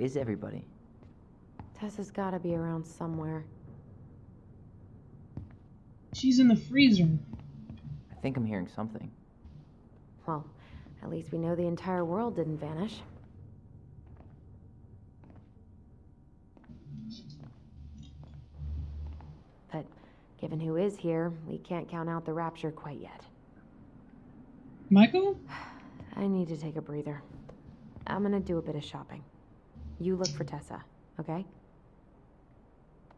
is everybody? Tessa's gotta be around somewhere. She's in the freezer. I think I'm hearing something. Well, at least we know the entire world didn't vanish. But given who is here, we can't count out the rapture quite yet. Michael? I need to take a breather. I'm gonna do a bit of shopping. You look for Tessa, okay?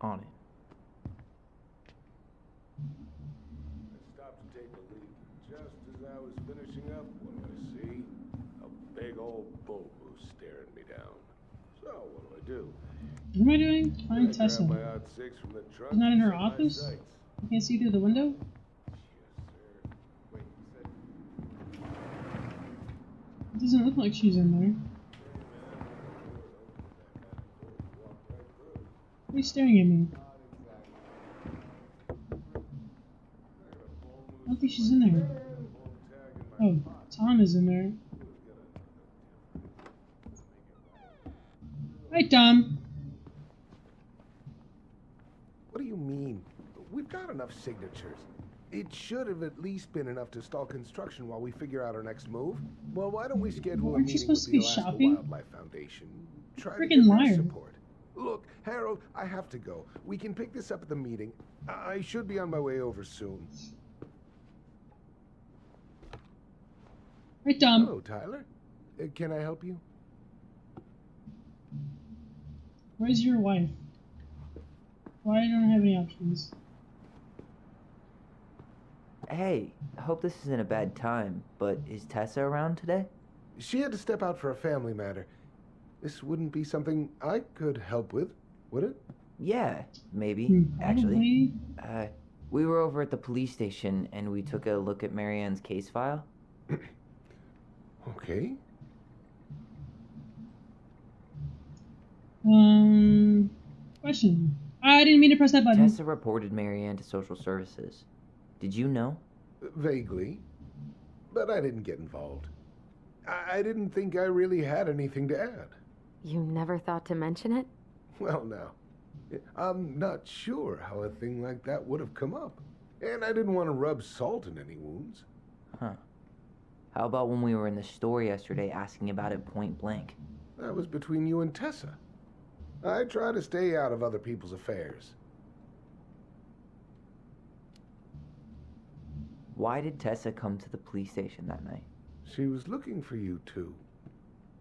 On it. I stopped to take a leak. Just as I was finishing up, what do I see? A big old bull moose staring me down. So, what do? What am I doing? I Find Tessa. grab my odd six from the trunk. She's not in her and set my office? sights. You can't see through the window? Yes, sir. Wait, you said... It doesn't look like she's in there. Why are you staring at me? I don't think she's in there. Oh, Tom is in there. Hi, Tom. What do you mean? We've got enough signatures. It should have at least been enough to stall construction while we figure out our next move. Well, why don't we schedule a Aren't you meeting with supposed to the be Alaska shopping? Wildlife Foundation? Try to Freaking get their liar. support. Look, Harold, I have to go. We can pick this up at the meeting. I should be on my way over soon. Hi, Tom. Hello, Tyler. Can I help you? Where's your wife? Why don't I have any options? Hey, I hope this isn't a bad time, but is Tessa around today? She had to step out for a family matter. This wouldn't be something I could help with, would it? Yeah, maybe, actually. Probably. We were over at the police station and we took a look at Marianne's case file. Okay. Question. I didn't mean to press that button. Tessa reported Marianne to social services. Did you know? Vaguely. But I didn't get involved. I didn't think I really had anything to add. You never thought to mention it? Well, now, I'm not sure how a thing like that would have come up. And I didn't want to rub salt in any wounds. Huh. How about when we were in the store yesterday asking about it point blank? That was between you and Tessa. I try to stay out of other people's affairs. Why did Tessa come to the police station that night? She was looking for you two,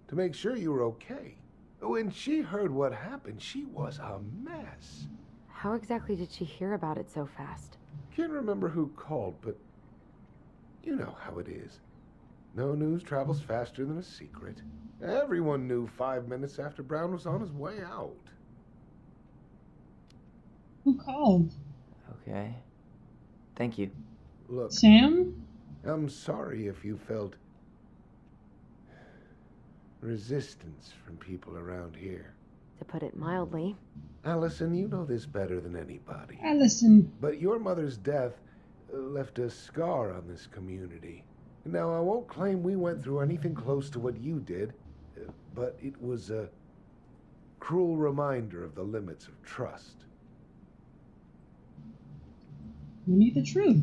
to make sure you were okay. When she heard what happened, she was a mess. How exactly did she hear about it so fast? Can't remember who called, but you know how it is. No news travels faster than a secret. Everyone knew 5 minutes after Brown was on his way out. Who called? Okay. Thank you. Look, Sam? I'm sorry if you felt resistance from people around here. To put it mildly. Alyson, you know this better than anybody. Alyson. But your mother's death left a scar on this community. Now, I won't claim we went through anything close to what you did, but it was a cruel reminder of the limits of trust. We need the truth.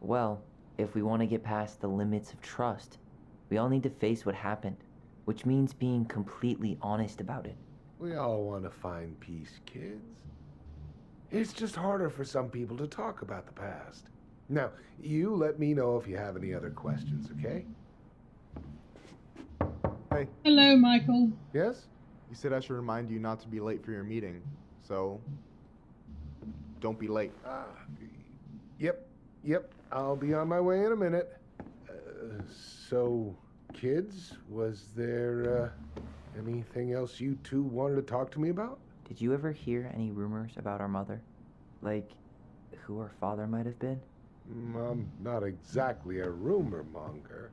Well, if we want to get past the limits of trust, we all need to face what happened, which means being completely honest about it. We all want to find peace, kids. It's just harder for some people to talk about the past. Now, you let me know if you have any other questions, okay? Hey, Hello, Michael. Yes? you said I should remind you not to be late for your meeting, so don't be late. Yep. I'll be on my way in a minute. So, kids, was there anything else you two wanted to talk to me about? Did you ever hear any rumors about our mother? Like, who her father might have been? I'm not exactly a rumor monger.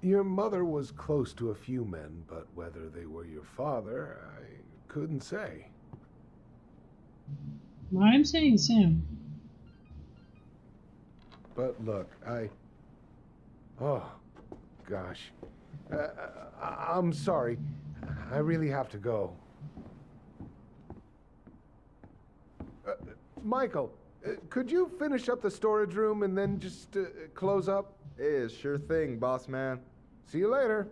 Your mother was close to a few men, but whether they were your father, I couldn't say. I'm saying Sam. But look, oh, gosh. I'm sorry. I really have to go. Michael, could you finish up the storage room and then just close up? Yeah, sure thing, boss man. See you later.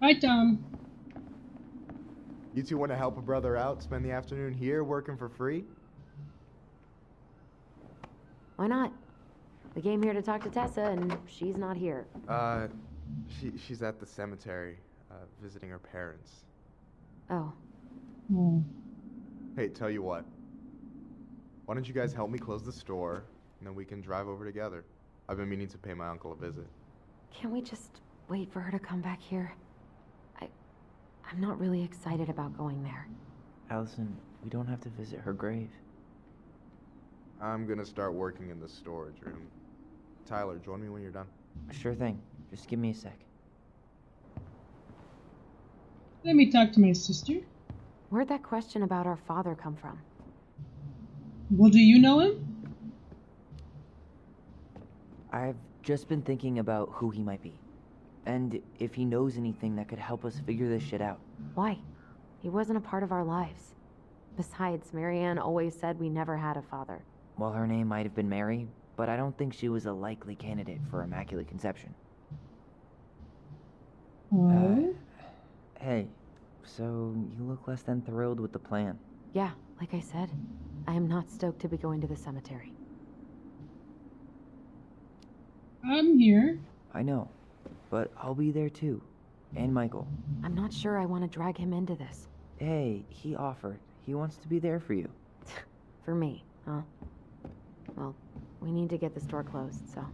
Bye, Tom. You two want to help a brother out, spend the afternoon here working for free? Why not? We came here to talk to Tessa, and she's not here. She's at the cemetery, visiting her parents. Oh, Oh. Hey, tell you what. Why don't you guys help me close the store, and then we can drive over together? I've been meaning to pay my uncle a visit. can't we just wait for her to come back here? I'm not really excited about going there. Alyson, we don't have to visit her grave. I'm gonna start working in the storage room. Tyler, join me when you're done. Sure thing. Just give me a sec. Let me talk to my sister. Where'd that question about our father come from? Well, do you know him? I've just been thinking about who he might be. And if he knows anything that could help us figure this shit out. Why? He wasn't a part of our lives. Besides, Marianne always said we never had a father. Well, her name might have been Mary, but I don't think she was a likely candidate for Immaculate Conception. Oh. Hey, so you look less than thrilled with the plan. Yeah, like I said, I am not stoked to be going to the cemetery. I'm here. I know, but I'll be there too. And Michael. I'm not sure I want to drag him into this. Hey, he offered. He wants to be there for you. For me, huh? Well, we need to get the store closed, so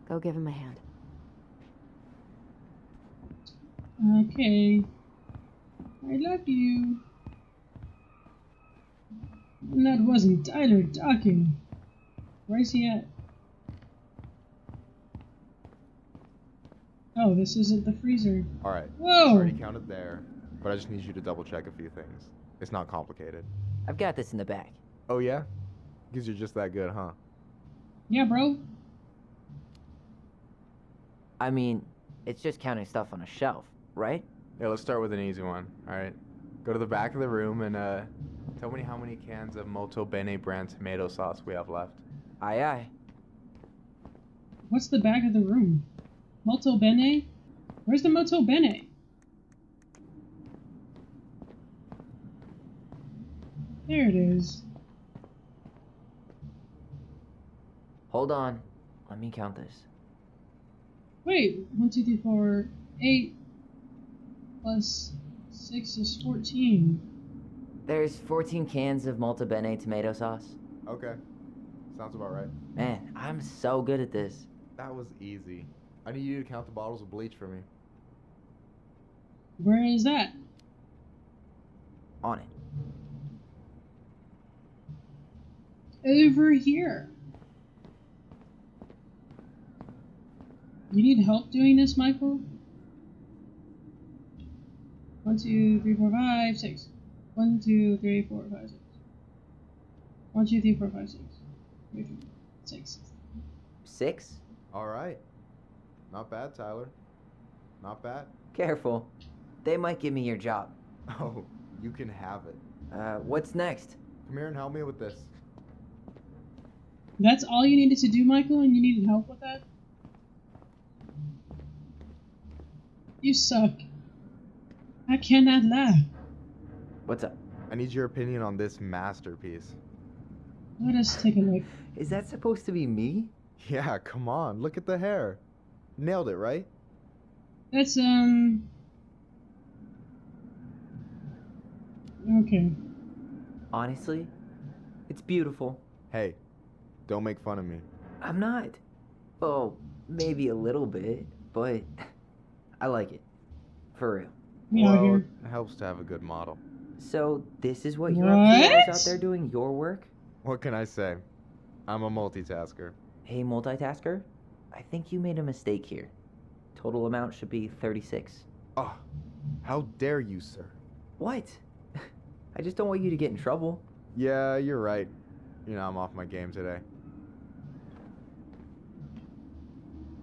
go give him a hand. Okay. I love you. And that wasn't Tyler talking. Where's he at? Oh, this isn't the freezer. Alright, Whoa! already counted there, but I just need you to double check a few things. It's not complicated. I've got this in the bag. Oh yeah? Because you're just that good, huh? Yeah, bro. I mean, it's just counting stuff on a shelf, right? Yeah, let's start with an easy one, alright? Go to the back of the room and tell me how many cans of Molto Bene brand tomato sauce we have left. Aye aye. What's the back of the room? Molto Bene? Where's the Molto Bene? There it is. Hold on. Let me count this. Wait, 1, 2, 3, 4, 8 plus 6 is 14. There's 14 cans of Molto Bene tomato sauce. Okay. Sounds about right. Man, I'm so good at this. That was easy. I need you to count the bottles of bleach for me. Where is that? On it. Over here. You need help doing this, Michael? 1, 2, 3, 4, 5, 6. 1, 2, 3, 4, 5, 6. 1, 2, 3, 4, 5, 6. 3, 4, 6. 6? Alright. Not bad, Tyler. Not bad. Careful. They might give me your job. Oh, you can have it. What's next? Come here and help me with this. That's all you needed to do, Michael, and you needed help with that? You suck. I cannot laugh. What's up? I need your opinion on this masterpiece. Let us take a look. Is that supposed to be me? Yeah, come on. Look at the hair. Nailed it, right? That's, okay. Honestly, it's beautiful. Hey, don't make fun of me. I'm not. Oh, maybe a little bit, but I like it. For real. Me out here. It helps to have a good model. So, this is what you're up to while I was What? out there doing your work? What can I say? I'm a multitasker. Hey, multitasker, I think you made a mistake here. Total amount should be 36. Oh, how dare you, sir? What? I just don't want you to get in trouble. Yeah, you're right. You know, I'm off my game today.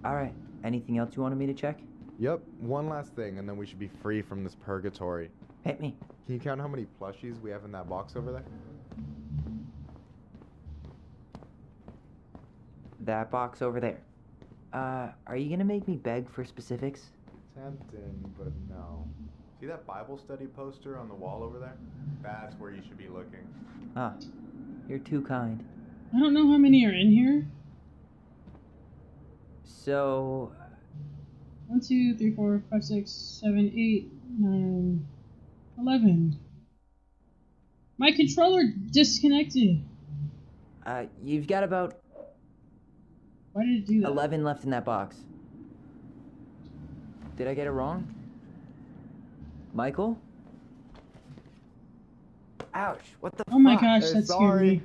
Alright, anything else you wanted me to check? Yep, one last thing, and then we should be free from this purgatory. Hit me. Can you count how many plushies we have in that box over there? That box over there. Are you gonna make me beg for specifics? Tempting, but no. See that Bible study poster on the wall over there? That's where you should be looking. Ah, you're too kind. I don't know how many are in here. So, 1, 2, 3, 4, 5, 6, 7, 8, 9, 11. My controller disconnected. you've got about Why did it do that? 11 left in that box. Did I get it wrong? Michael? Ouch, what the Oh my fuck? gosh, that scared sorry. me.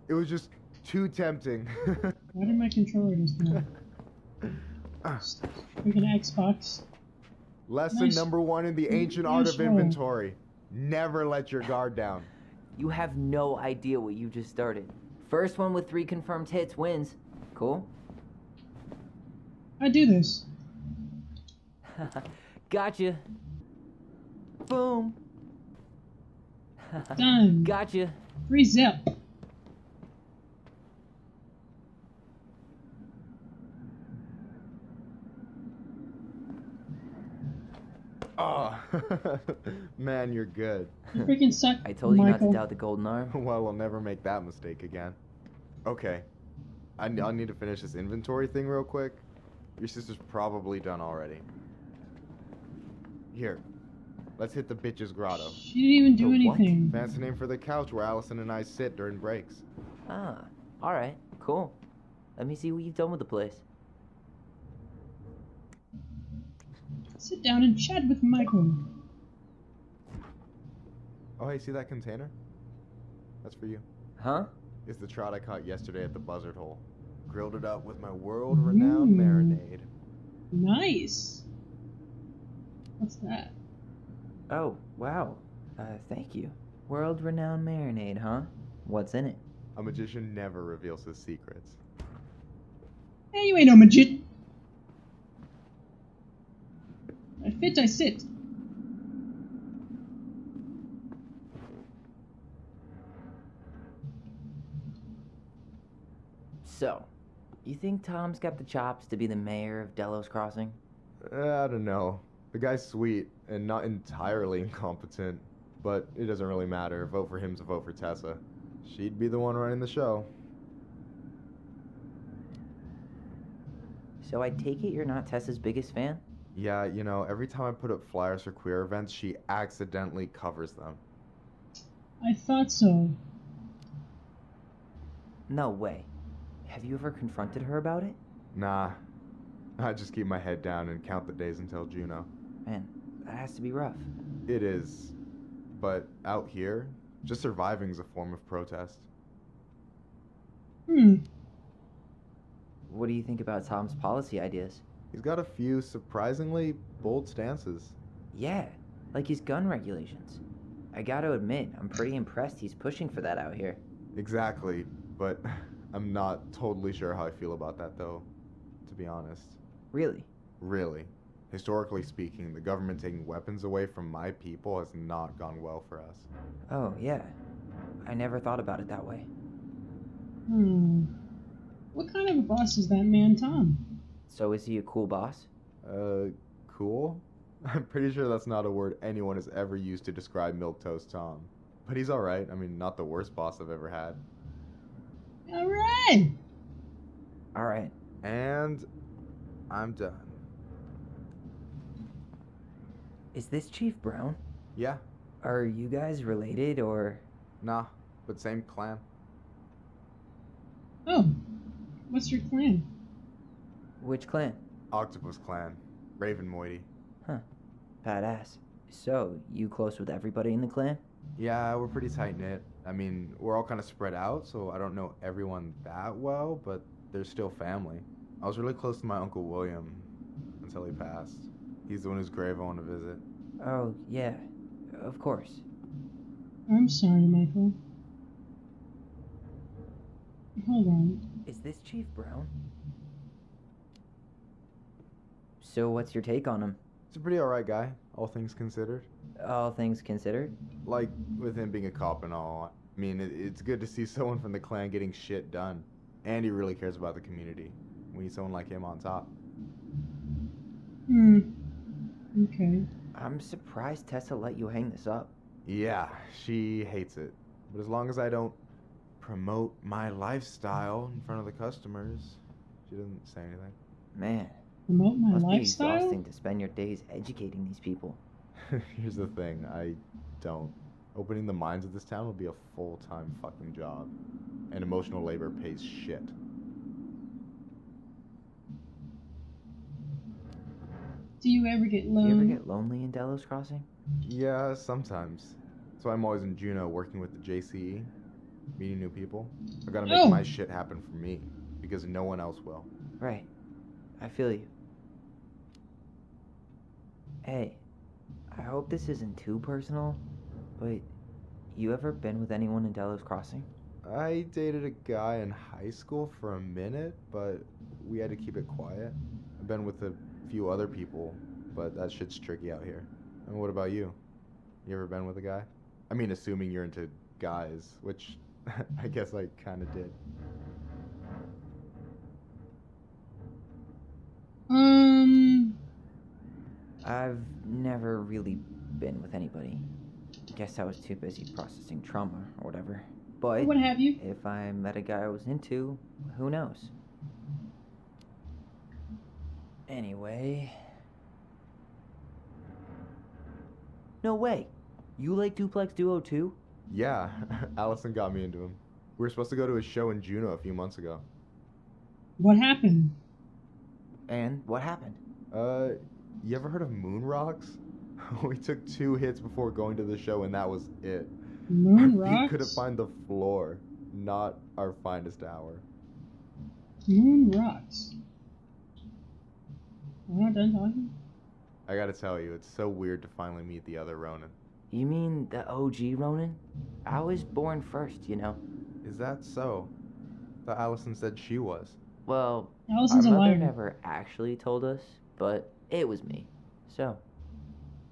It was just too tempting. Why did my controller disconnect? Freaking Xbox. Lesson Nice. number 1 in the ancient art Nice of roll. inventory. Never let your guard down. You have no idea what you just started. First one with 3 confirmed hits wins. Cool? I do this. Gotcha. Boom. Done. Gotcha. Free zip. Oh, man, you're good. You freaking suck, I told you Michael. not to doubt the golden arm. Well, we'll never make that mistake again. Okay, I'll need to finish this inventory thing real quick. Your sister's probably done already. Here, let's hit the bitch's grotto. She didn't even do The what? anything. Fancy name for the couch where Alyson and I sit during breaks. Ah, alright, cool. Let me see what you've done with the place. Sit down and chat with Michael. Oh, hey, see that container? That's for you. Huh? It's the trout I caught yesterday at the buzzard hole. Grilled it up with my world-renowned marinade. Nice. What's that? Oh, wow. Thank you. World-renowned marinade, huh? What's in it? A magician never reveals his secrets. Hey, you ain't no magician. I fit, I sit. So, you think Tom's got the chops to be the mayor of Delos Crossing? I don't know. The guy's sweet and not entirely incompetent, but it doesn't really matter. A vote for him's a vote for Tessa. She'd be the one running the show. So I take it you're not Tessa's biggest fan? Yeah, you know, every time I put up flyers for queer events, she accidentally covers them. I thought so. No way. Have you ever confronted her about it? Nah, I just keep my head down and count the days until Juno. Man, that has to be rough. It is, but out here, just surviving's a form of protest. What do you think about Tom's policy ideas? He's got a few surprisingly bold stances. Yeah, like his gun regulations. I gotta admit, I'm pretty impressed he's pushing for that out here. Exactly, but I'm not totally sure how I feel about that though, to be honest. Really? Really. Historically speaking, the government taking weapons away from my people has not gone well for us. Oh, yeah. I never thought about it that way. What kind of a boss is that man, Tom? So is he a cool boss? Cool? I'm pretty sure that's not a word anyone has ever used to describe Milquetoast Tom. But he's alright. I mean, not the worst boss I've ever had. Alright! Alright. And I'm done. Is this Chief Brown? Yeah, Are you guys related, or...? nah, but same clan. Oh, what's your clan? Which clan? Octopus clan. Raven Moiety. Huh. Badass. So, you close with everybody in the clan? Yeah, we're pretty tight-knit. I mean, we're all kind of spread out, so I don't know everyone that well, but they're still family. I was really close to my Uncle William until he passed. He's the one whose grave I want to visit. Oh, yeah. Of course. I'm sorry, Michael. Hold on. Is this Chief Brown? So what's your take on him? He's a pretty alright guy, all things considered. All things considered? Like, with him being a cop and all. I mean, it's good to see someone from the clan getting shit done. And he really cares about the community. We need someone like him on top. Okay. I'm surprised Tessa let you hang this up. Yeah, she hates it. But as long as I don't promote my lifestyle in front of the customers, she doesn't say anything. Man, Promote my must be lifestyle? exhausting to spend your days educating these people. Here's the thing, I don't. Opening the mines of this town will be a full-time fucking job. And emotional labor pays shit. Do you ever get Do you ever lonely? get lonely in Delos Crossing? Yeah, sometimes. So I'm always in Juneau working with the JCE, meeting new people. I gotta make my shit happen for me, because no one else will. Right. I feel you. Hey, I hope this isn't too personal, but you ever been with anyone in Delos Crossing? I dated a guy in high school for a minute, but we had to keep it quiet. I've been with a few other people, but that shit's tricky out here. And what about you? You ever been with a guy? I mean, assuming you're into guys, which I guess I kind of did. I've never really been with anybody. Guess I was too busy processing trauma or whatever. But What have you? if I met a guy I was into, who knows? Anyway. No way! You like Duplex Duo too? Yeah, Alyson got me into him. We were supposed to go to a show in Juneau a few months ago. What happened? And what happened? You ever heard of Moon Rocks? We took 2 hits before going to the show and that was it. Moon Our feet rocks? couldn't find the floor. Not our finest hour. Moon rocks. We're not done talking? I gotta tell you, it's so weird to finally meet the other Ronin. You mean the OG Ronin? I was born first, you know. Is that so? Thought Alyson said she was. Well, Allison's our a mother liar. never actually told us, but it was me. So,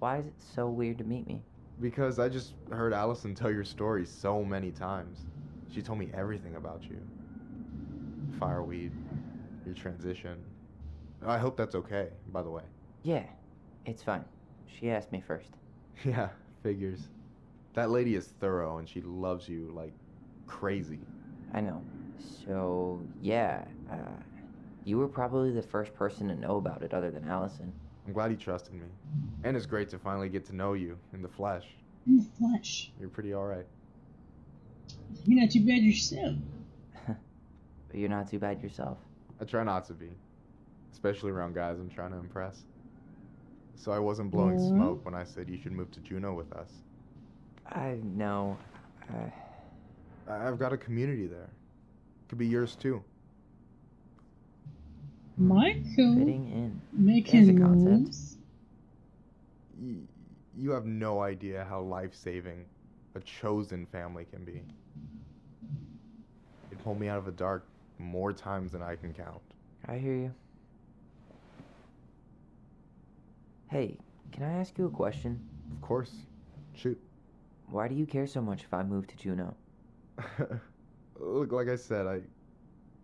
why is it so weird to meet me? Because I just heard Alyson tell your story so many times. She told me everything about you. Fireweed, your transition. I hope that's okay, by the way. Yeah, it's fine. She asked me first. Yeah, figures. That lady is thorough and she loves you like crazy. I know. So, yeah, you were probably the first person to know about it other than Alyson. I'm glad you trusted me. And it's great to finally get to know you in the flesh. In the flesh. You're pretty alright. You're not too bad yourself. But you're not too bad yourself. I try not to be. Especially around guys I'm trying to impress. So I wasn't blowing smoke when I said you should move to Juneau with us. I know. I've got a community there. Could be yours too. Michael. Fitting in. There's a Making concept. moves. You have no idea how life-saving a chosen family can be. It pulled me out of the dark more times than I can count. I hear you. Hey, can I ask you a question? Of course. Shoot. Why do you care so much if I move to Juneau? Look, like I said,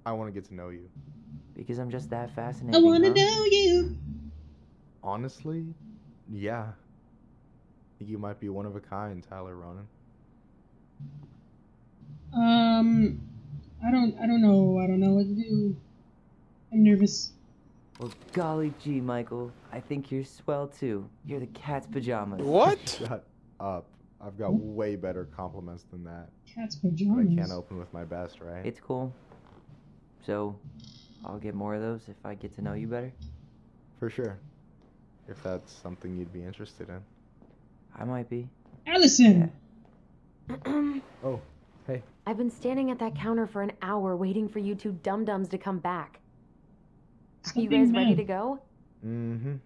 I want to get to know you. Because I'm just that I fascinating, wanna huh? know you. Honestly, yeah. I think you might be one of a kind, Tyler Ronin. I don't know. I don't know what to do. I'm nervous. Well, golly gee, Michael. I think you're swell too. You're the cat's pajamas. Shut up. I've got way better compliments than that. Cat's But I pajamas. can't open with my best, right? It's cool. So, I'll get more of those if I get to know you better. For sure. If that's something you'd be interested in. I might be. Allison! Oh, hey. I've been standing at that counter for an hour waiting for you two dum-dums to come back. Stop Are you being guys ready mad. to go? Mm-hmm.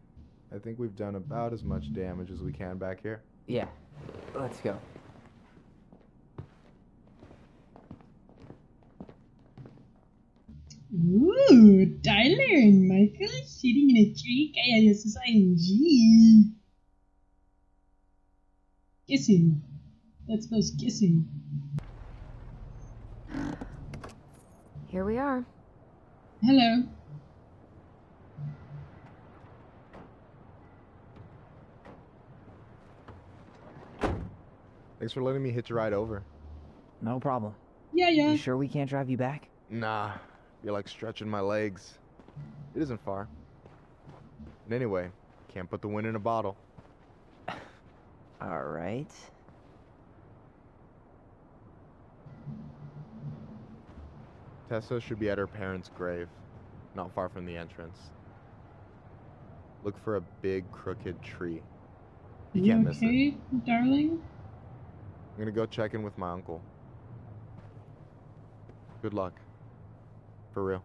I think we've done about as much damage as we can back here. Yeah. Let's go. Ooh, Tyler and Michael sitting in a tree kaya sa ing. Kissing. That's those kissing. Here we are. Hello. Thanks for letting me hitch a ride over. No problem. Yeah, yeah. You sure we can't drive you back? Nah, you're like stretching my legs. It isn't far. And anyway, can't put the wind in a bottle. All right. Tessa should be at her parents' grave, not far from the entrance. Look for a big crooked tree. You can't miss it. Okay, darling? I'm gonna go check in with my uncle. Good luck. For real.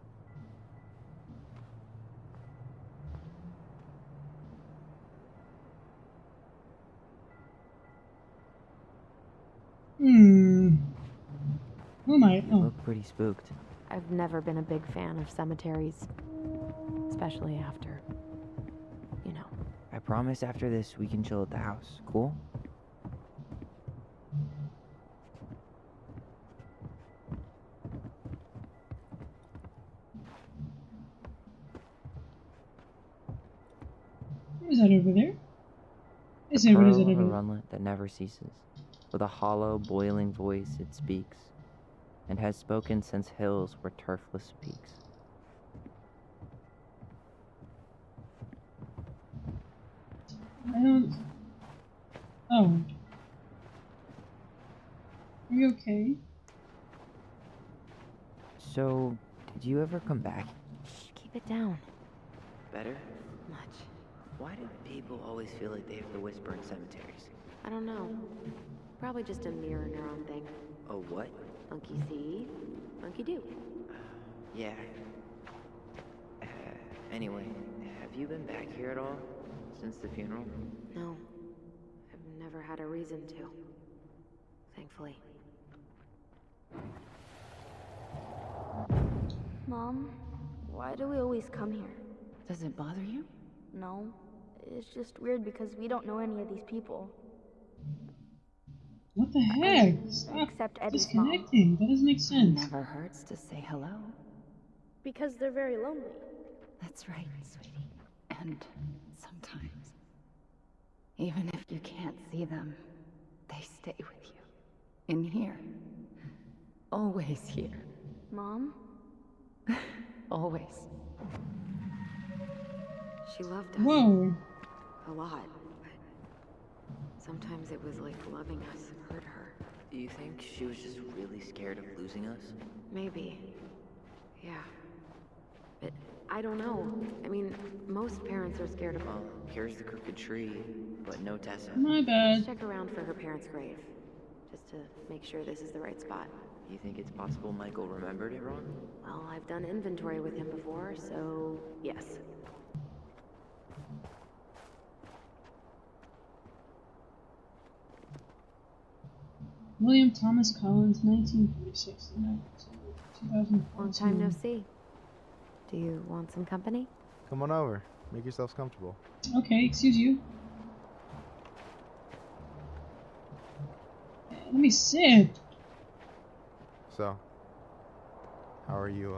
Oh my. You Oh. look pretty spooked. I've never been a big fan of cemeteries, especially after, you know. I promise after this we can chill at the house. Cool? What is that over there? I A say, what is pearl it of a over there? runlet that never ceases. With a hollow, boiling voice it speaks, and has spoken since hills were turfless peaks. I don't. Oh. Are you okay? So, did you ever come back? Shh, keep it down. Better? Much. Why do people always feel like they have to whisper in cemeteries? I don't know. Probably just a mirror neuron thing. Oh, what? Monkey see, monkey do. Yeah. Anyway, have you been back here at all? Since the funeral? No. I've never had a reason to. Thankfully. Mom, why do we always come here? Does it bother you? No. It's just weird because we don't know any of these people. What the heck? Stop Except Eddie's mom. disconnecting. That doesn't make It sense. never hurts to say hello. Because they're very lonely. That's right, sweetie. And sometimes, even if you can't see them, they stay with you. In here. Always here. Mom? Always. She loved us. Whoa. A lot. But sometimes it was like loving us hurt her. Do you think she was just really scared of losing us? Maybe. Yeah. But I don't know. I mean, most parents are scared of Well, here's the crooked tree, but no Tessa. My bad. Check around for her parents' grave. Just to make sure this is the right spot. You think it's possible Michael remembered it wrong? Well, I've done inventory with him before, so yes. William Thomas Collins, 1946 to 2014. Long time no see. Do you want some company? Come on over. Make yourselves comfortable. Okay, excuse you. Let me sit. So, how are you,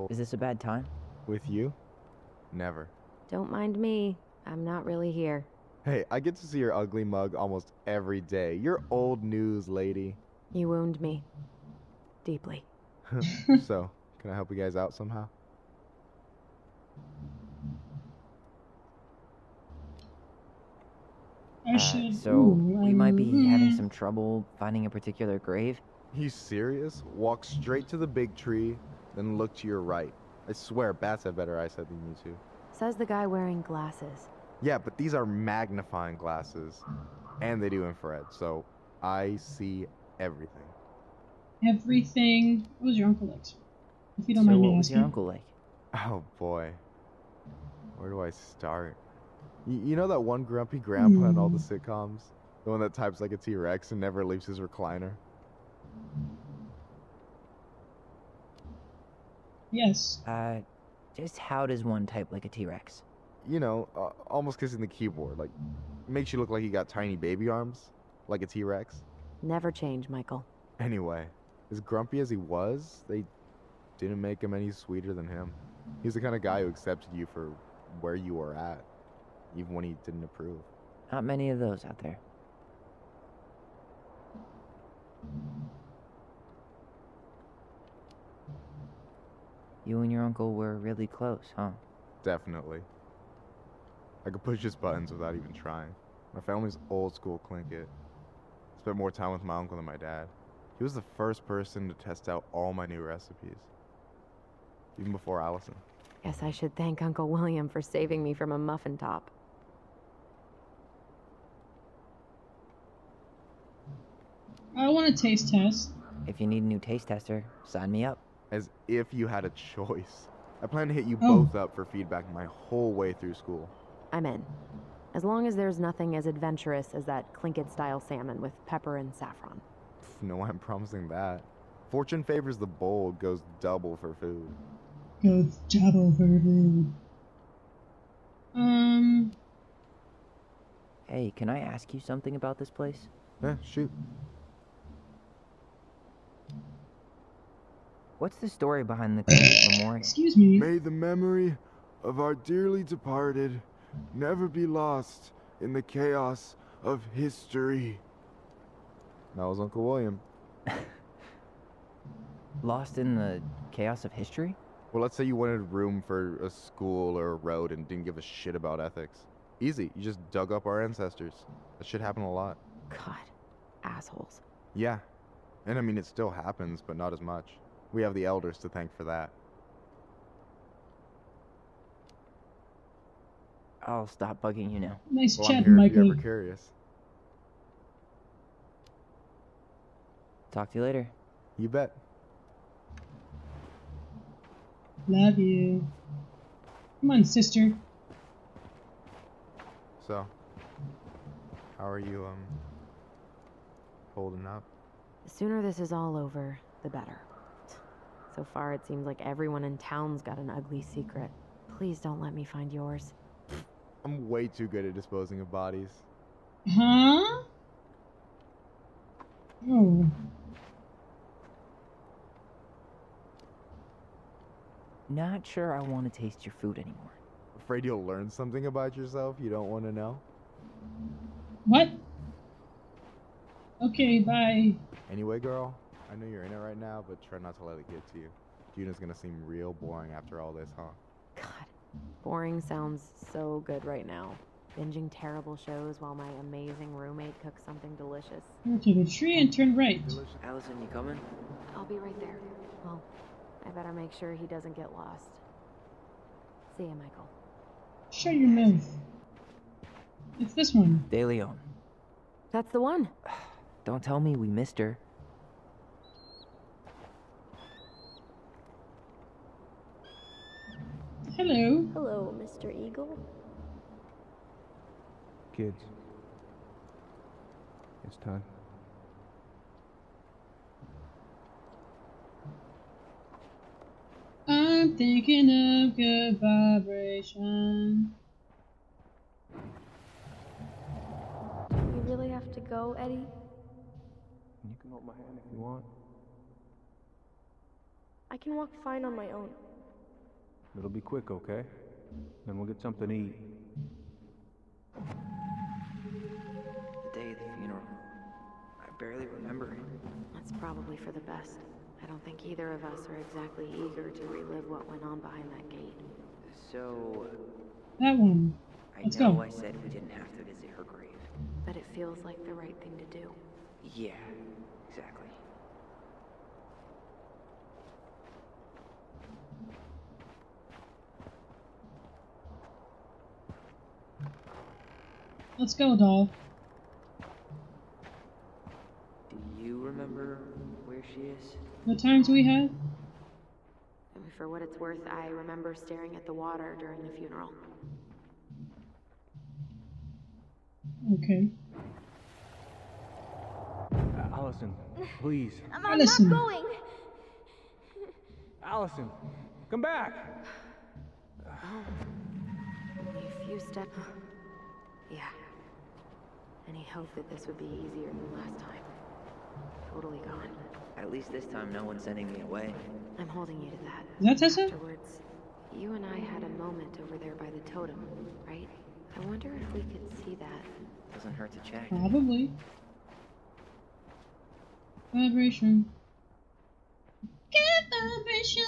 Is this a bad time? with you? Never. Don't mind me. I'm not really here. Hey, I get to see your ugly mug almost every day. You're old news, lady. You wound me. Deeply. So, can I help you guys out somehow? I should. So, Ooh, we might be having mm. some trouble finding a particular grave. You serious? Walk straight to the big tree, then look to your right. I swear, bats have better eyesight than you two. Says the guy wearing glasses. Yeah, but these are magnifying glasses, and they do infrared, so I see everything. Everything. What was your uncle like, sir? If you don't So mind what me was asking. your uncle like? Oh boy, where do I start? You know that one grumpy grandpa in all the sitcoms? The one that types like a T-Rex and never leaves his recliner? Yes. Just how does one type like a T-Rex? You know, almost kissing the keyboard. Like, makes you look like you got tiny baby arms, like a T-Rex. Never change, Michael. Anyway, as grumpy as he was, they didn't make him any sweeter than him. He's the kind of guy who accepted you for where you were at, even when he didn't approve. Not many of those out there. You and your uncle were really close, huh? Definitely. I could push his buttons without even trying. My family's old school Clinkit. Spent more time with my uncle than my dad. He was the first person to test out all my new recipes. Even before Alyson. Guess I should thank Uncle William for saving me from a muffin top. I want a taste test. If you need a new taste tester, sign me up. As if you had a choice. I plan to hit you Oh. both up for feedback my whole way through school. I'm in. As long as there's nothing as adventurous as that Tlingit-style salmon with pepper and saffron. No, I'm promising that. Fortune favors the bold, goes double for food. Goes double for food. Hey, can I ask you something about this place? Shoot. What's the story behind the Tlingit memorial? Excuse me. May the memory of our dearly departed never be lost in the chaos of history. That was Uncle William. Lost in the chaos of history? Well, let's say you wanted room for a school or a road and didn't give a shit about ethics. Easy, you just dug up our ancestors. That shit happened a lot. God, assholes. Yeah, and I mean it still happens, but not as much. We have the elders to thank for that. I'll stop bugging you now. Nice Well, I'm chat, here if you're Michael. ever curious. Talk to you later. You bet. Love you. Come on, sister. So, how are you, holding up? The sooner this is all over, the better. So far, it seems like everyone in town's got an ugly secret. Please don't let me find yours. I'm way too good at disposing of bodies. Huh? Oh. Not sure I want to taste your food anymore. Afraid you'll learn something about yourself you don't want to know? What? Okay, bye. Anyway, girl, I know you're in it right now, but try not to let it get to you. Juna's gonna seem real boring after all this, huh? God, boring sounds so good right now. Binging terrible shows while my amazing roommate cooks something delicious. Go to the tree and turn right. Alyson, you coming? I'll be right there. Well, I better make sure he doesn't get lost. See ya, Michael. Shut your mouth. It's this one. De Leon. That's the one. Don't tell me we missed her. Hello. Hello, Mr. Eagle. Kids, it's time. I'm thinking of good vibration. Do we really have to go, Eddie? You can hold my hand if you want. I can walk fine on my own. It'll be quick, okay? Then we'll get something to eat. The day of the funeral. I barely remember it. That's probably for the best. I don't think either of us are exactly eager to relive what went on behind that gate. So, That one. Let's know go. I said we didn't have to visit her grave. But it feels like the right thing to do. Yeah, exactly. Let's go, doll. Do you remember where she is? The times we had? I mean, for what it's worth, I remember staring at the water during the funeral. Okay. Alyson, please. I'm Alyson. not going. Alyson, Come back! Oh. Only a few steps. Yeah. Any hope that this would be easier than last time? Totally gone. At least this time no one's sending me away. I'm holding you to that. Is that Tessa? Afterwards, you and I had a moment over there by the totem, right? I wonder if we could see that. Doesn't hurt to check. Probably. Vibration. Get vibration.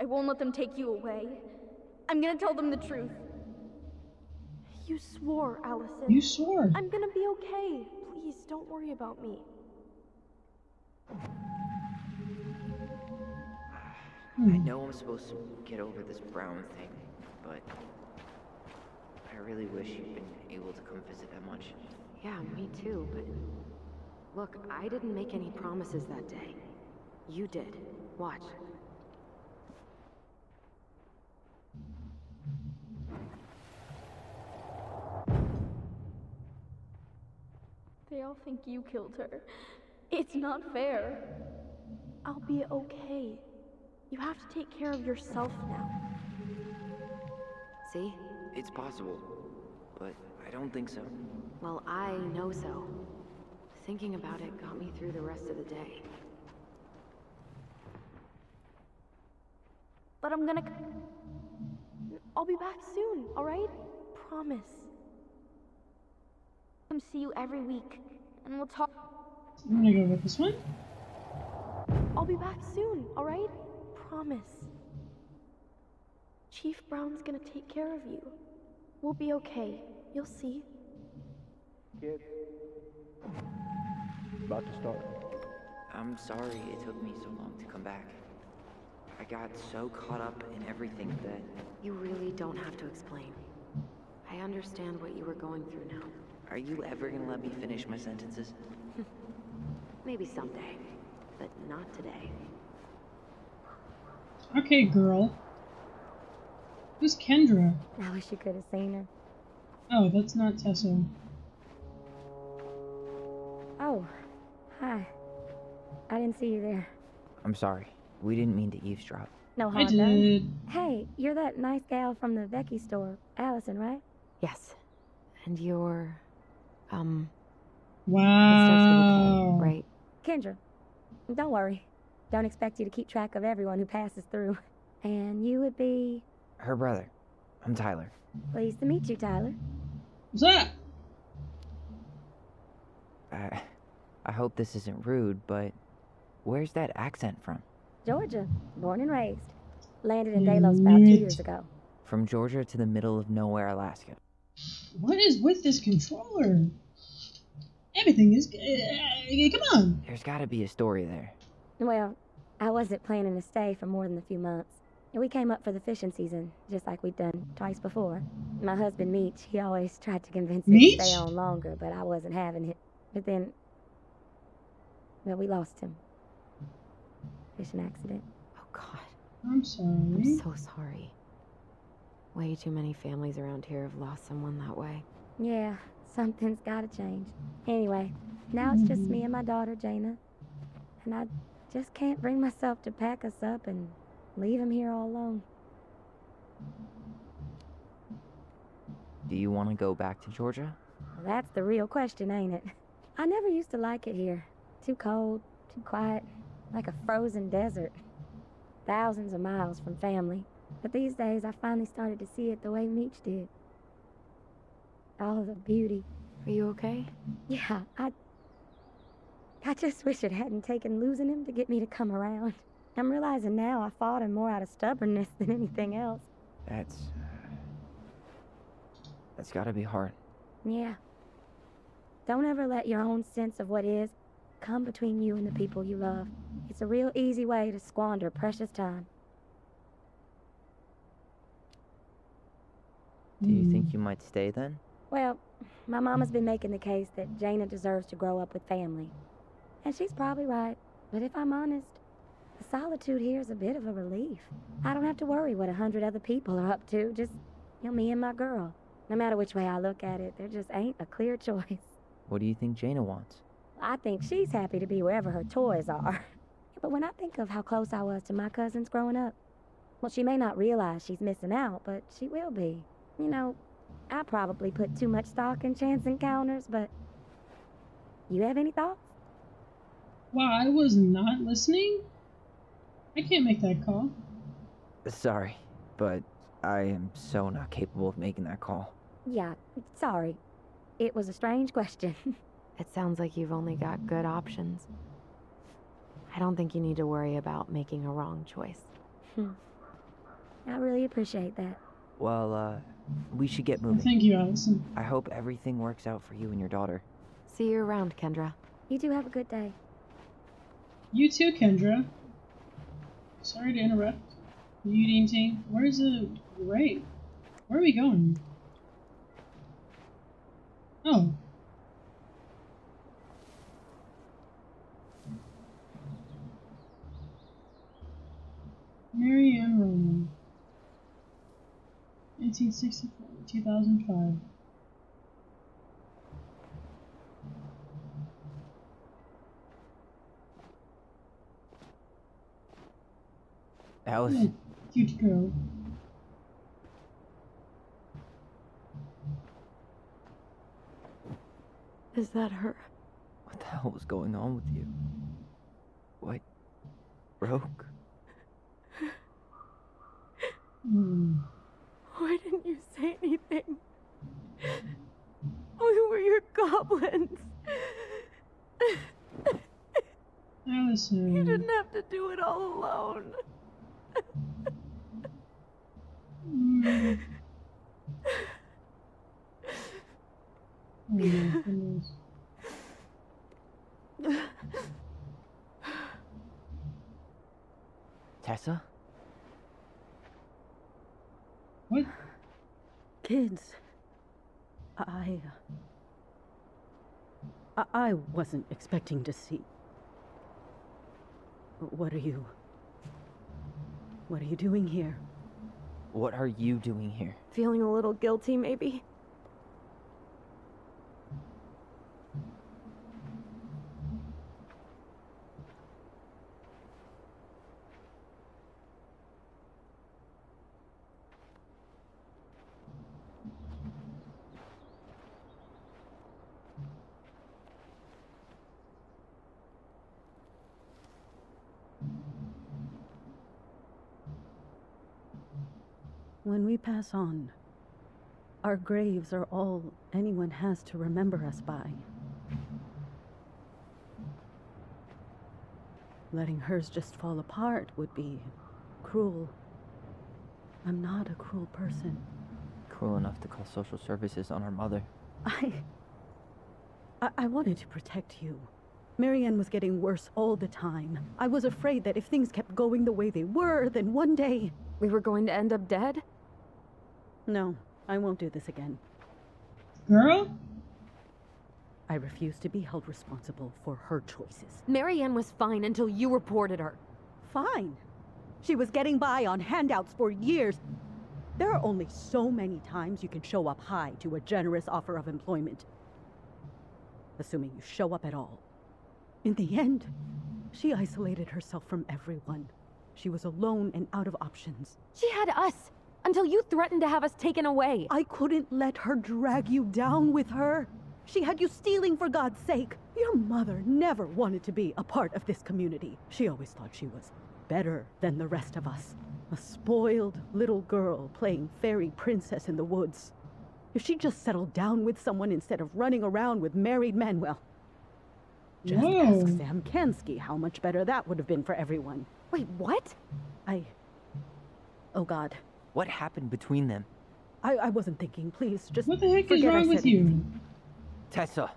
I won't let them take you away. I'm gonna tell them the truth. You swore, Alyson. You swore. I'm gonna be okay. Please, don't worry about me. I know I'm supposed to get over this Brown thing, but I really wish you'd been able to come visit that much. Yeah, me too, but... Look, I didn't make any promises that day. You did. Watch. They all think you killed her. It's not fair. I'll be okay. You have to take care of yourself now. See? It's possible, but I don't think so. Well, I know so. Thinking about it got me through the rest of the day. But I'll be back soon, alright? Promise. Come see you every week, and we'll talk. I'm gonna go with this one. I'll be back soon, alright? Promise. Chief Brown's gonna take care of you. We'll be okay. You'll see. Kid. About to start. I'm sorry it took me so long to come back. I got so caught up in everything that... You really don't have to explain. I understand what you were going through now. Are you ever gonna let me finish my sentences? Maybe someday, but not today. Okay, girl. Who's Kendra? I wish you could have seen her. Oh, that's not Tessa. Oh, hi. I didn't see you there. I'm sorry. We didn't mean to eavesdrop. No I harm done. did. Hey, you're that nice gal from the Becky store, Alyson, right? Yes. And you're... It starts Wow. with a K, right? Kendra. Don't worry. Don't expect you to keep track of everyone who passes through. And you would be... Her brother. I'm Tyler. Pleased to meet you, Tyler. What's that? I hope this isn't rude, but where's that accent from? Georgia, born and raised. Landed in Delos about 2 years ago. From Georgia to the middle of nowhere, Alaska. What is with this controller? Everything is... come on. There's gotta be a story there. Well, I wasn't planning to stay for more than a few months. We came up for the fishing season, just like we'd done twice before. My husband, Meech, he always tried to convince me to stay on longer, but I wasn't having it. But then... Well, we lost him. Fishing accident. Oh, God. I'm sorry. I'm so sorry. Way too many families around here have lost someone that way. Yeah, something's gotta change. Anyway, now it's just me and my daughter, Jaina. And I just can't bring myself to pack us up and leave him here all alone. Do you want to go back to Georgia? Well, that's the real question, ain't it? I never used to like it here. Too cold, too quiet, like a frozen desert. Thousands of miles from family. But these days, I finally started to see it the way Meech did. All of the beauty. Are you okay? Yeah, I just wish it hadn't taken losing him to get me to come around. I'm realizing now I fought him more out of stubbornness than anything else. That's gotta be hard. Yeah. Don't ever let your own sense of what is come between you and the people you love. It's a real easy way to squander precious time. Do you think you might stay then? Well, my mama's been making the case that Jaina deserves to grow up with family. And she's probably right. But if I'm honest, the solitude here is a bit of a relief. I don't have to worry what 100 other people are up to. Just, me and my girl. No matter which way I look at it, there just ain't a clear choice. What do you think Jaina wants? I think she's happy to be wherever her toys are. But when I think of how close I was to my cousins growing up, well, she may not realize she's missing out, but she will be. You know, I probably put too much stock in chance encounters, but you have any thoughts? Wow, I was not listening? I can't make that call. Sorry, but I am so not capable of making that call. Yeah, sorry. It was a strange question. It sounds like you've only got good options. I don't think you need to worry about making a wrong choice. I really appreciate that. Well, we should get moving. Thank you, Alyson. I hope everything works out for you and your daughter. See you around, Kendra. You two have a good day. You too, Kendra. Sorry to interrupt. You anything? Where's the raid? Where are we going? Oh. Mary Ann Roman. 1864, 2005. Alyson, Cute girl. Is that her? what the hell was going on with you? What broke? Why didn't you say anything? We were your goblins. Alyson. You didn't have to do it all alone. Oh my goodness. Tessa? What? Kids, I wasn't expecting to see. What are you doing here? What are you doing here? Feeling a little guilty, maybe? When we pass on, our graves are all anyone has to remember us by. Letting hers just fall apart would be cruel. I'm not a cruel person. Cruel enough to call social services on our mother. I wanted to protect you. Marianne was getting worse all the time. I was afraid that if things kept going the way they were, then one day... We were going to end up dead? No, I won't do this again. Girl? I refuse to be held responsible for her choices. Marianne was fine until you reported her. Fine. She was getting by on handouts for years. There are only so many times you can show up high to a generous offer of employment. Assuming you show up at all. In the end, she isolated herself from everyone. She was alone and out of options. She had us, until you threatened to have us taken away. I couldn't let her drag you down with her. She had you stealing for God's sake. Your mother never wanted to be a part of this community. She always thought she was better than the rest of us. A spoiled little girl playing fairy princess in the woods. If she just settled down with someone instead of running around with married men, well... Just Whoa. ask Sam Kansky how much better that would have been for everyone. Wait, what? Oh God. What happened between them? I wasn't thinking, please, just What the heck is forget I wrong said with you? anything. Tessa!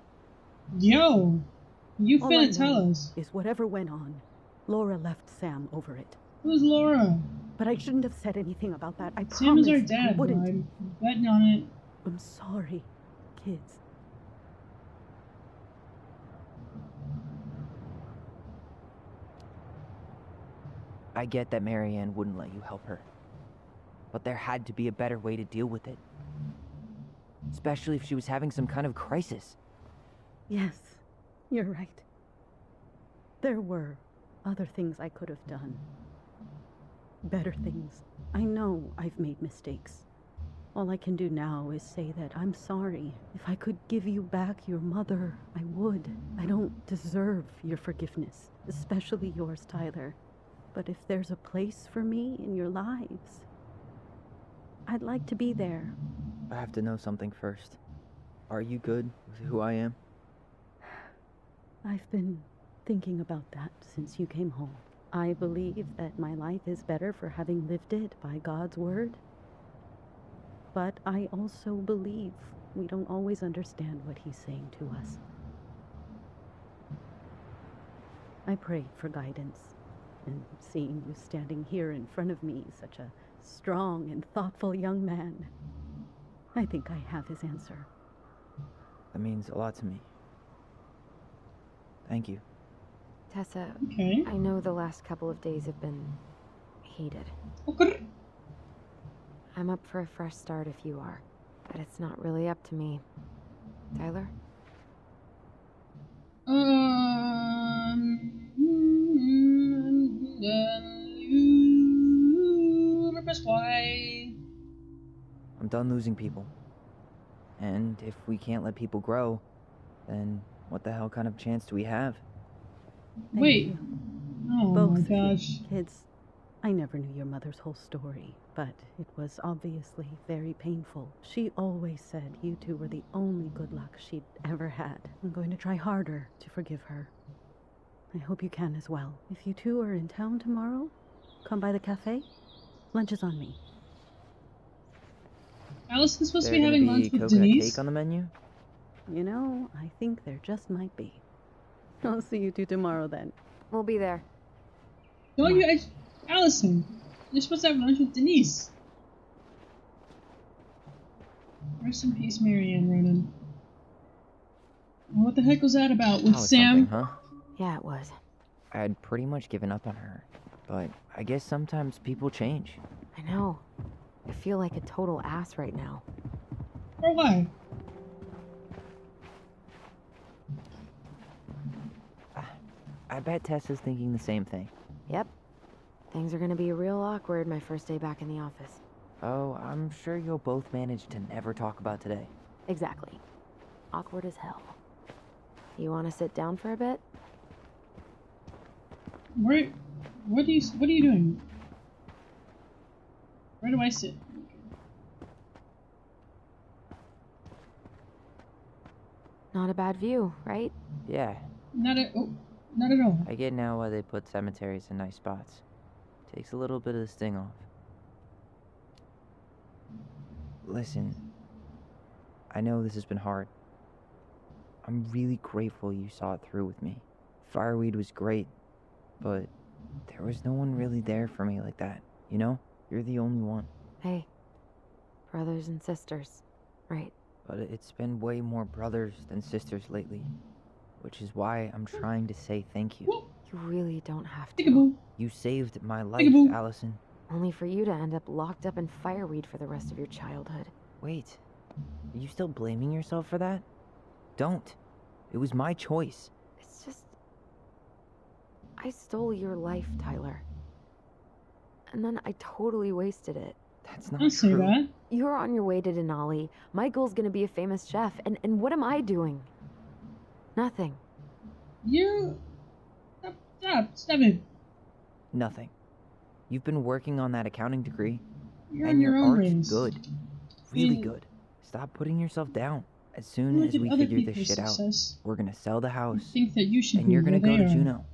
Yo! You All I finna tell know us. is whatever went on, Laura left Sam over it. Who's Laura? But I shouldn't have said anything about that. I Sam is promised our I dad, bro. wouldn't. I'm betting on it. I'm sorry, kids. I get that Marianne wouldn't let you help her. But there had to be a better way to deal with it. Especially if she was having some kind of crisis. Yes, You're right. There were other things I could have done. Better things. I know I've made mistakes. All I can do now is say that I'm sorry. If I could give you back your mother, I would. I don't deserve your forgiveness, especially yours, Tyler. But if there's a place for me in your lives, I'd like to be there. I have to know something first. Are you good with who I am? I've been thinking about that since you came home. I believe that my life is better for having lived it by God's word. But I also believe we don't always understand what he's saying to us. I prayed for guidance, and seeing you standing here in front of me, such a strong and thoughtful young man, I think I have his answer. That means a lot to me. Thank you. Tessa, Okay. I know the last couple of days have been heated. Okay. I'm up for a fresh start if you are, but it's not really up to me. Tyler? Press Y. I'm done losing people. And if we can't let people grow, then what the hell kind of chance do we have? Thank Wait. you. Oh Both my of you gosh. kids, I never knew your mother's whole story, but it was obviously very painful. She always said you two were the only good luck she'd ever had. I'm going to try harder to forgive her. I hope you can as well. If you two are in town tomorrow, come by the cafe. Lunch is on me. Allison's supposed to There be gonna having be lunch with coconut Denise. cake on the menu? You know, I think there just might be. I'll see you two tomorrow then. We'll be there. Don't you, Allison? You're supposed to have lunch with Denise. Rest in peace, Marianne Ronan. What the heck was that about with That was Sam? something, huh? Yeah, it was. I had pretty much given up on her, but I guess sometimes people change. I know. I feel like a total ass right now. Or why? I bet Tessa's thinking the same thing. Yep. Things are gonna be real awkward my first day back in the office. Oh, I'm sure you'll both manage to never talk about today. Exactly. Awkward as hell. You wanna sit down for a bit? What are you doing? Where do I sit? Not a bad view, right? Yeah, Not at all. I get now why they put cemeteries in nice spots. Takes a little bit of the sting off. Listen, I know this has been hard. I'm really grateful you saw it through with me. Fireweed was great, but there was no one really there for me like that, you know? You're the only one. Hey. Brothers and sisters. Right. But it's been way more brothers than sisters lately, which is why I'm trying to say thank you. You really don't have to. Peekaboo. You saved my life, Peekaboo. Alyson. Only for you to end up locked up in fireweed for the rest of your childhood. Wait, are you still blaming yourself for that? Don't. It was my choice. It's just... I stole your life, Tyler. And then I totally wasted it. That's not Don't say true. that. You're on your way to Denali. Michael's gonna be a famous chef, and what am I doing? Nothing. You... Stop it. Nothing. You've been working on that accounting degree, You're and on your your own art's race. good. Really Yeah. good. Stop putting yourself down. As soon Look as at we other figure this people's shit out, success. we're gonna sell the You house, think that you should and be you're gonna where go they to are. Juneau.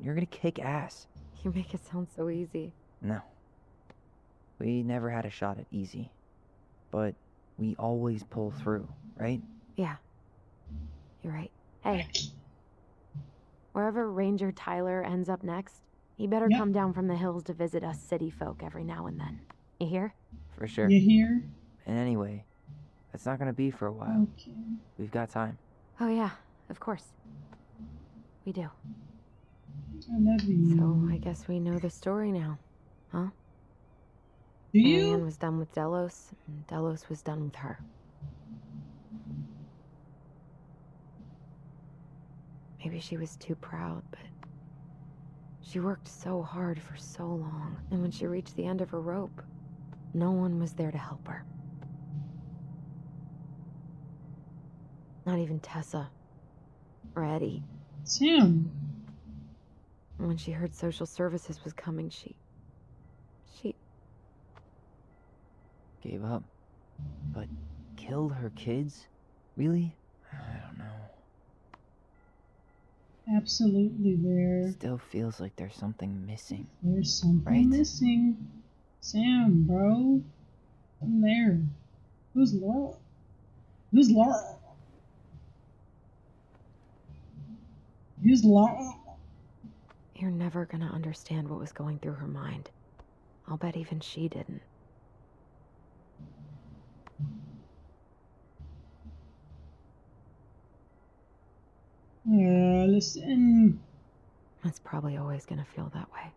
You're gonna kick ass. You make it sound so easy. No. We never had a shot at easy. But we always pull through, right? Yeah. You're right. Hey. Wherever Ranger Tyler ends up next, he better Yep. come down from the hills to visit us city folk every now and then. You hear? For sure. You hear? And anyway, that's not gonna be for a while. Okay. We've got time. Oh yeah, of course. We do. I love you. So I guess we know the story now, huh? Do Marianne you? was done with Delos, and Delos was done with her. Maybe Maybe she was too proud, but she worked so hard for so long, and when she reached the end of her rope, no one was there to help her. Not even Tessa or Eddie. Sam. When she heard social services was coming, she Gave up. But killed her kids? Really? I don't know. Absolutely there. Still feels like there's something missing. There's something Right? missing. Sam, bro. I'm there. Who's Laura? Who's Laura? Who's Laura? You're never gonna understand what was going through her mind. I'll bet even she didn't. Listen. It's probably always gonna feel that way.